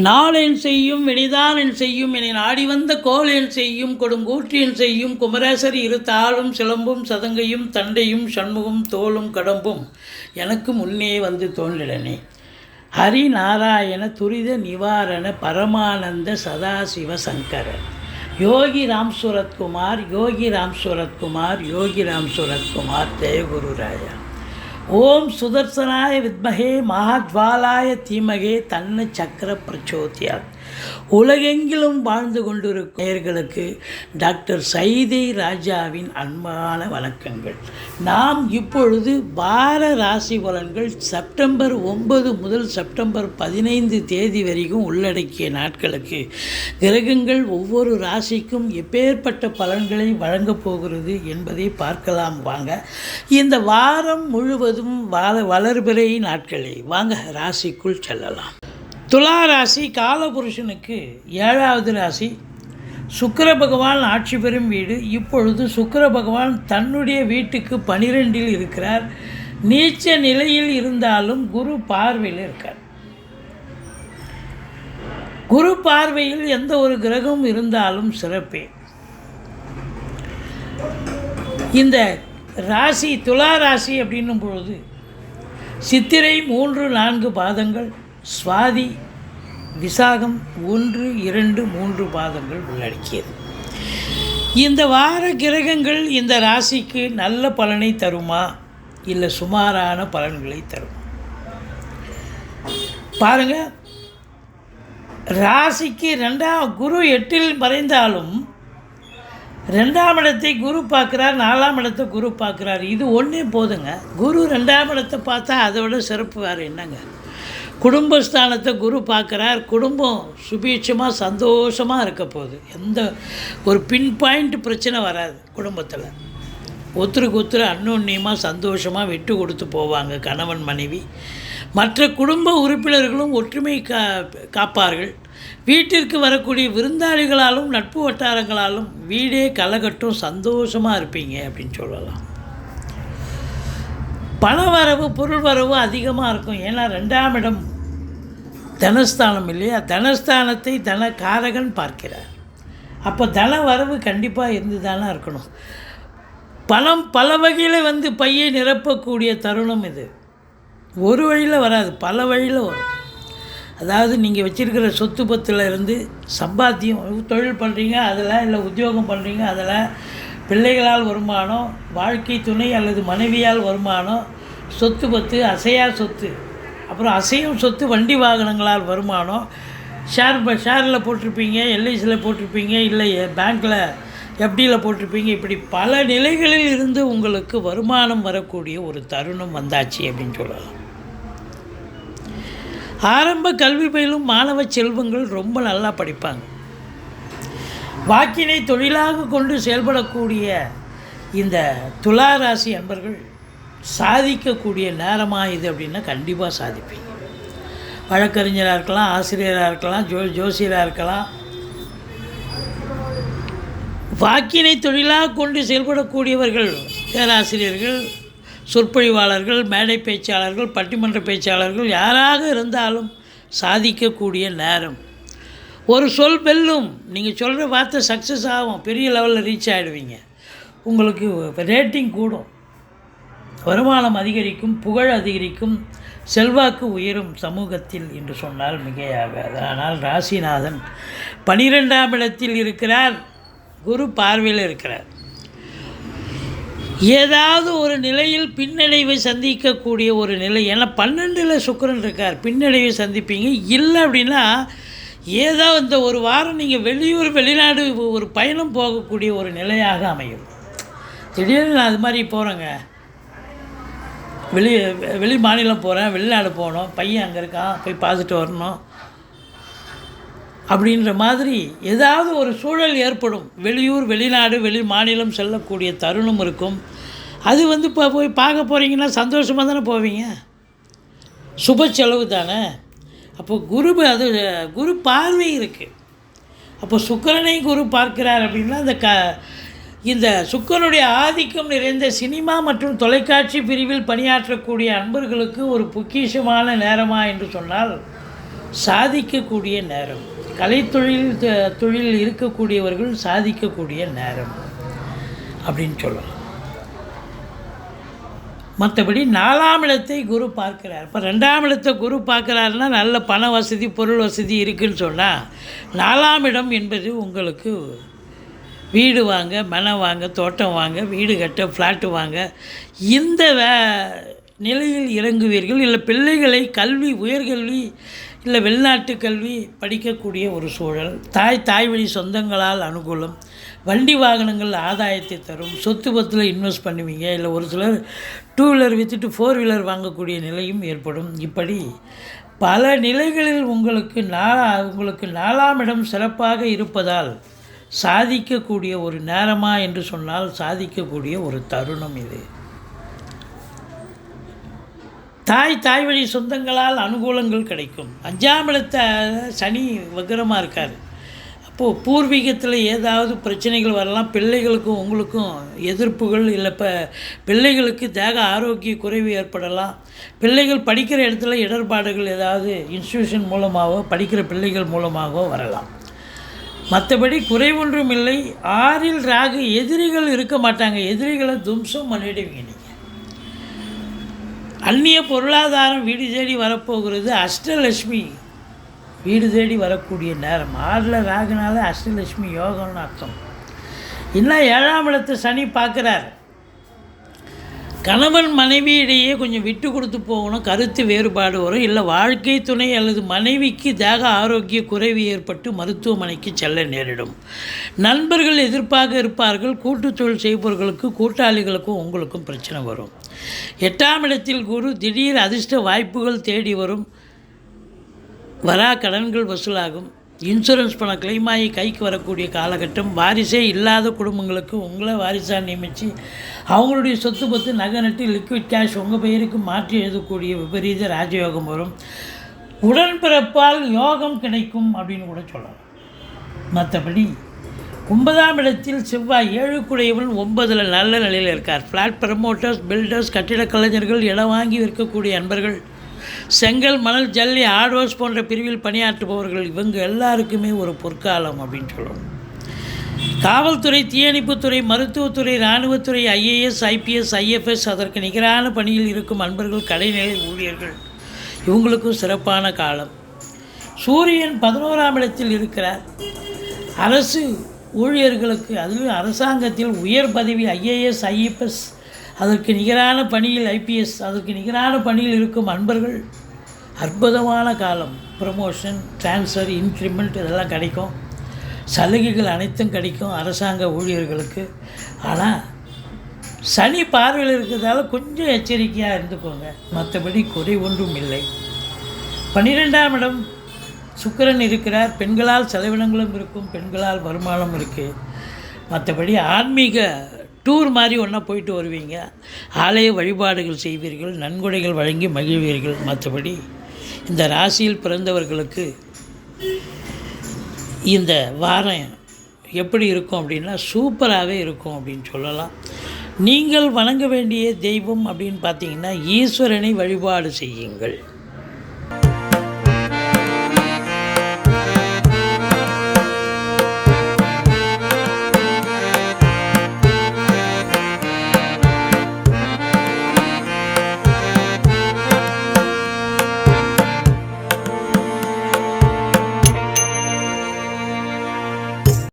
நாளென் செய்யும் வினைதானென் செய்யும் என நாடி வந்த கோளென் செய்யும் கொடுங்கூற்றியன் செய்யும் குமரேசர் இரு தாளும் சிலம்பும் சதங்கையும் தண்டையும் சண்முகம் தோளும் கடம்பும் எனக்கு முன்னே வந்து தோன்றிடனே. ஹரி நாராயண துரித நிவாரண பரமானந்த சதாசிவ சங்கரன் யோகி ராம் சூரத்குமார் யோகி ராம் சூரத்குமார் யோகி ராம் சூரத்குமார் ஜெயகுரு ராயா. ஓம் சுதர்சனாய வித்மகே மகாஜ்வாலாய தீமகே தன்ன சக்கர பிரச்சோதியாத். உலகெங்கிலும் வாழ்ந்து கொண்டிருக்கும் நேயர்களுக்கு டாக்டர் சைதை ராஜாவின் அன்பான வணக்கங்கள். நாம் இப்பொழுது வார ராசி பலன்கள் செப்டம்பர் 9 முதல் செப்டம்பர் 15 தேதி வரைக்கும் உள்ளடக்கிய நாட்களுக்கு கிரகங்கள் ஒவ்வொரு ராசிக்கும் எப்பேற்பட்ட பலன்களை வழங்கப் போகிறது என்பதை பார்க்கலாம் வாங்க. இந்த வாரம் முழுவதும் வளர்பிறை நாட்களே. வாங்க ராசிக்குள் செல்லலாம். துலா ராசி காலபுருஷனுக்கு 7வது ராசி. சுக்கிர பகவான் ஆட்சி பெறும் வீடு. இப்பொழுது சுக்கிர பகவான் தன்னுடைய வீட்டுக்கு 12இல் இருக்கிறார். நீச்ச நிலையில் இருந்தாலும் குரு பார்வையில் இருக்கார். குரு பார்வையில் எந்த ஒரு கிரகம் இருந்தாலும் சிறப்பே. இந்த ராசி துலா ராசி அப்படின்னும் பொழுது சித்திரை 3-4 பாதங்கள், சுவாதி விசாகம் 1-2-3 பாதங்கள் உள்ளடக்கியது. இந்த வார கிரகங்கள் இந்த ராசிக்கு நல்ல பலனை தருமா இல்லை சுமாரான பலன்களை தரும்? பாருங்க, ராசிக்கு 2ஆம் குரு 8இல் மறைந்தாலும் 2ஆம் இடத்தை குரு பார்க்குறார், 4ஆம் இடத்தை குரு பார்க்குறார். இது ஒன்றே போதுங்க. குரு 2ஆம் இடத்தை பார்த்தா அதை விட சிறப்பு வேறு என்னங்க? குடும்பஸ்தானத்தை குரு பார்க்குறார். குடும்பம் சுபீட்சமாக சந்தோஷமாக இருக்க போகுது. எந்த ஒரு பின் பாயிண்ட் பிரச்சனை வராது. குடும்பத்தில் ஒருத்தருக்கு ஒருத்தர் அன்னோன்னியமாக சந்தோஷமாக விட்டு கொடுத்து போவாங்க கணவன் மனைவி. மற்ற குடும்ப உறுப்பினர்களும் ஒற்றுமை காப்பார்கள். வீட்டிற்கு வரக்கூடிய விருந்தாளிகளாலும் நட்பு வட்டாரங்களாலும் வீடே கலகட்டும், சந்தோஷமாக இருப்பீங்க அப்படின்னு சொல்லலாம். பண வரவு பொருள் வரவு அதிகமாக இருக்கும். ஏன்னா 2ஆம் இடம் தனஸ்தானம் இல்லையா? தனஸ்தானத்தை தனகாரகன் பார்க்கிறார். அப்போ தன வரவு கண்டிப்பாக இருந்து தானே இருக்கணும். பணம் பல வகையில் பையை நிரப்பக்கூடிய தருணம் இது. ஒரு வழியில் வராது, பல வழியில் வரும். அதாவது நீங்கள் வச்சுருக்கிற சொத்து பத்தில் இருந்து சம்பாத்தியம், தொழில் பண்ணுறீங்க அதில், இல்லை உத்தியோகம் பண்ணுறீங்க அதில், பிள்ளைகளால் வருமானம், வாழ்க்கை துணை அல்லது மனைவியால் வருமானம், சொத்து பத்து, அசையா சொத்து, அப்புறம் அசையும் சொத்து, வண்டி வாகனங்களால் வருமானம், ஷேரில் போட்டிருப்பீங்க, எல்ஐசியில் போட்டிருப்பீங்க, இல்லை பேங்க்கில் எஃப்டியில் போட்டிருப்பீங்க. இப்படி பல நிலைகளில் இருந்து உங்களுக்கு வருமானம் வரக்கூடிய ஒரு தருணம் வந்தாச்சு அப்படின்னு சொல்லலாம். ஆரம்ப கல்வி பயிலும் மாணவ செல்வங்கள் ரொம்ப நல்லா படிப்பாங்க. வாக்கினை தொழிலாக கொண்டு செயல்படக்கூடிய இந்த துலா ராசி அன்பர்கள் சாதிக்கக்கூடிய நேரமாக இது அப்படின்னா கண்டிப்பாக சாதிப்பீங்க. வழக்கறிஞராக இருக்கலாம், ஆசிரியராக இருக்கலாம், ஜோசியராக இருக்கலாம். வாக்கினை தொழிலாக கொண்டு செயல்படக்கூடியவர்கள், பேராசிரியர்கள், சொற்பொழிவாளர்கள், மேடை பேச்சாளர்கள், பட்டிமன்ற பேச்சாளர்கள் யாராக இருந்தாலும் சாதிக்கக்கூடிய நேரம். ஒரு சொல் வெல்லும். நீங்கள் சொல்கிற வார்த்தை சக்ஸஸ் ஆகும், பெரிய லெவலில் ரீச் ஆகிடுவீங்க. உங்களுக்கு ரேட்டிங் கூடும், வருமானம் அதிகரிக்கும், புகழ் அதிகரிக்கும், செல்வாக்கு உயரும் சமூகத்தில் என்று சொன்னால் மிகையாகாது. ஆனால் ராசிநாதன் 12ஆம் இடத்தில் இருக்கிறார், குரு பார்வையில் இருக்கிறார். ஏதாவது ஒரு நிலையில் பின்னடைவை சந்திக்கக்கூடிய ஒரு நிலை. ஏன்னா 12இல் சுக்கிரன் இருக்கார், பின்னடைவை சந்திப்பீங்க. இல்லை அப்படின்னா ஏதோ இந்த ஒரு வாரம் நீங்கள் வெளியூர் வெளிநாடு ஒரு பயணம் போகக்கூடிய ஒரு நிலையாக அமையும். திடீர்னு நான் அது மாதிரி போகிறேங்க, வெளி மாநிலம் போகிறேன், வெளிநாடு போகணும், பையன் அங்கே இருக்கான், போய் பார்த்துட்டு வரணும் அப்படின்ற மாதிரி ஏதாவது ஒரு சூழல் ஏற்படும். வெளியூர் வெளிநாடு வெளி மாநிலம் செல்லக்கூடிய தருணம் இருக்கும். அது இப்போ போய் பார்க்க போகிறீங்கன்னா சந்தோஷமாக தானே போவீங்க, சுப செலவு தானே. அப்போ குரு பார்வை இருக்குது. அப்போ சுக்கிரனை குரு பார்க்கிறார் அப்படின்னா இந்த சுக்கிரனுடைய ஆதிக்கம் நிறைந்த சினிமா மற்றும் தொலைக்காட்சி பிரிவில் பணியாற்றக்கூடிய அன்பர்களுக்கு ஒரு பொக்கிஷமான நேரமா என்று சொன்னால் சாதிக்கக்கூடிய நேரம். தொழில் இருக்கக்கூடியவர்கள் சாதிக்கக்கூடிய நேரம் அப்படின்னு சொல்லலாம். மற்றபடி 4ஆம் இடத்தை குரு பார்க்கிறார். இப்போ 2ஆம் இடத்தை குரு பார்க்குறாருன்னா நல்ல பண வசதி பொருள் வசதி இருக்குதுன்னு சொன்னால் 4ஆம் இடம் என்பது உங்களுக்கு வீடு வாங்க, மனை வாங்க, தோட்டம் வாங்க, வீடு கட்ட, ஃப்ளாட்டு வாங்க, இந்த நிலையில் இறங்குவீர்கள். இல்லை பிள்ளைகளை கல்வி, உயர்கல்வி இல்லை வெளிநாட்டு கல்வி படிக்கக்கூடிய ஒரு சூழல். தாய் வழி சொந்தங்களால் அனுகூலம். வண்டி வாகனங்கள் ஆதாயத்தை தரும். சொத்து பத்தில் இன்வெஸ்ட் பண்ணுவீங்க. இல்லை ஒரு சிலர் 2 வீலர் விற்றுட்டு 4 வீலர் வாங்கக்கூடிய நிலையும் ஏற்படும். இப்படி பல நிலைகளில் உங்களுக்கு 4ஆம் இடம் சிறப்பாக இருப்பதால் சாதிக்கக்கூடிய ஒரு நேரமா என்று சொன்னால் சாதிக்கக்கூடிய ஒரு தருணம் இது. தாய் வழி சொந்தங்களால் அனுகூலங்கள் கிடைக்கும். 5ஆம் இடத்தை சனி வக்ரமாக இருக்கார். அப்போது பூர்வீகத்தில் ஏதாவது பிரச்சனைகள் வரலாம். பிள்ளைகளுக்கும் உங்களுக்கும் எதிர்ப்புகள், இல்லை இப்போ பிள்ளைகளுக்கு தேக ஆரோக்கிய குறைவு ஏற்படலாம். பிள்ளைகள் படிக்கிற இடத்துல இடர்பாடுகள் ஏதாவது இன்ஸ்டியூஷன் மூலமாகவோ படிக்கிற பிள்ளைகள் மூலமாகவோ வரலாம். மற்றபடி குறைவொன்றும் இல்லை. 6இல் ராகு. எதிரிகள் இருக்க மாட்டாங்க. எதிரிகளை தும்சம் பண்ணிடுவீங்க நீங்கள். அந்நிய பொருளாதாரம் வீடு தேடி வரப்போகிறது. அஷ்டலட்சுமி வீடு தேடி வரக்கூடிய நேரம். 6இல் ராகுனால அஷ்டலட்சுமி யோகம்னு அர்த்தம். இன்னும் 7ஆம் இடத்தை சனி பார்க்குறார். கணவன் மனைவி இடையே கொஞ்சம் விட்டு கொடுத்து போகணும். கருத்து வேறுபாடு வரும். இல்லை வாழ்க்கை துணை அல்லது மனைவிக்கு தேக ஆரோக்கிய குறைவு ஏற்பட்டு மருத்துவமனைக்கு செல்ல நேரிடும். நண்பர்கள் எதிர்ப்பாக இருப்பார்கள். கூட்டுத் தொழில் செய்பவர்களுக்கு, கூட்டாளிகளுக்கும் உங்களுக்கும் பிரச்சனை வரும். 8ஆம் இடத்தில் குரு. திடீர் அதிர்ஷ்ட வாய்ப்புகள் தேடி வரும். வரா கடன்கள் வசூலாகும். இன்சூரன்ஸ் பணம் கிளைம் ஆகி கைக்கு வரக்கூடிய காலகட்டம். வாரிசே இல்லாத குடும்பங்களுக்கு உங்களை வாரிசாக நியமித்து அவங்களுடைய சொத்து பத்து நகை நட்டு லிக்விட் கேஷ் உங்கள் பெயருக்கு மாற்றி எழுதக்கூடிய விபரீத ராஜயோகம் வரும். உடன்பிறப்பால் யோகம் கிடைக்கும் அப்படின்னு கூட சொல்லலாம். மற்றபடி 9ஆம் இடத்தில் செவ்வாய். 7க்குடையவன் 9இல் நல்ல நிலையில் இருக்கார். ஃப்ளாட் ப்ரமோட்டர்ஸ், பில்டர்ஸ், கட்டிடக் கலைஞர்கள், இடம் வாங்கி விற்கக்கூடிய அன்பர்கள், செங்கல், மணல், ஜல்லி, ஆர்டோஸ் போன்ற பிரிவில் பணியாற்றுபவர்கள், இவங்க எல்லாருக்குமே ஒரு பொற்காலம் அப்படின்னு சொல்லணும். காவல்துறை, தீயணைப்புத்துறை, மருத்துவத்துறை, இராணுவத்துறை, IAS, IPS, IFS, அதற்கு நிகரான பணியில் இருக்கும் அன்பர்கள், கடைநிலை ஊழியர்கள், இவங்களுக்கும் சிறப்பான காலம். சூரியன் 11ஆம் இடத்தில் இருக்கிறார். அரசு ஊழியர்களுக்கு, அதிலும் அரசாங்கத்தில் உயர் பதவி IAS, IPS, அதற்கு நிகரான பணியில் IPS, அதற்கு நிகரான பணியில் இருக்கும் அன்பர்கள், அற்புதமான காலம். ப்ரமோஷன், ட்ரான்ஸ்ஃபர், இன்க்ரிமெண்ட் இதெல்லாம் கிடைக்கும். சலுகைகள் அனைத்தும் கிடைக்கும் அரசாங்க ஊழியர்களுக்கு. ஆனால் சனி பார்வையில் இருக்கிறதால கொஞ்சம் எச்சரிக்கையாக இருந்துக்கோங்க. மற்றபடி குறை ஒன்றும் இல்லை. 12ஆம் இடம் சுக்கிரன் இருக்கிறார். பெண்களால் செலவினங்களும் இருக்கும், பெண்களால் வருமானம் இருக்குது. மற்றபடி ஆன்மீக டூர் மாதிரி ஒன்றா போயிட்டு வருவீங்க. ஆலய வழிபாடுகள் செய்வீர்கள். நன்கொடைகள் வழங்கி மகிழ்வீர்கள். மற்றபடி இந்த ராசியில் பிறந்தவர்களுக்கு இந்த வாரம் எப்படி இருக்கும் அப்படின்னா சூப்பராகவே இருக்கும் அப்படின்னு சொல்லலாம். நீங்கள் வணங்க வேண்டிய தெய்வம் அப்படின்னு பார்த்தீங்கன்னா ஈஸ்வரனை வழிபாடு செய்யுங்கள்.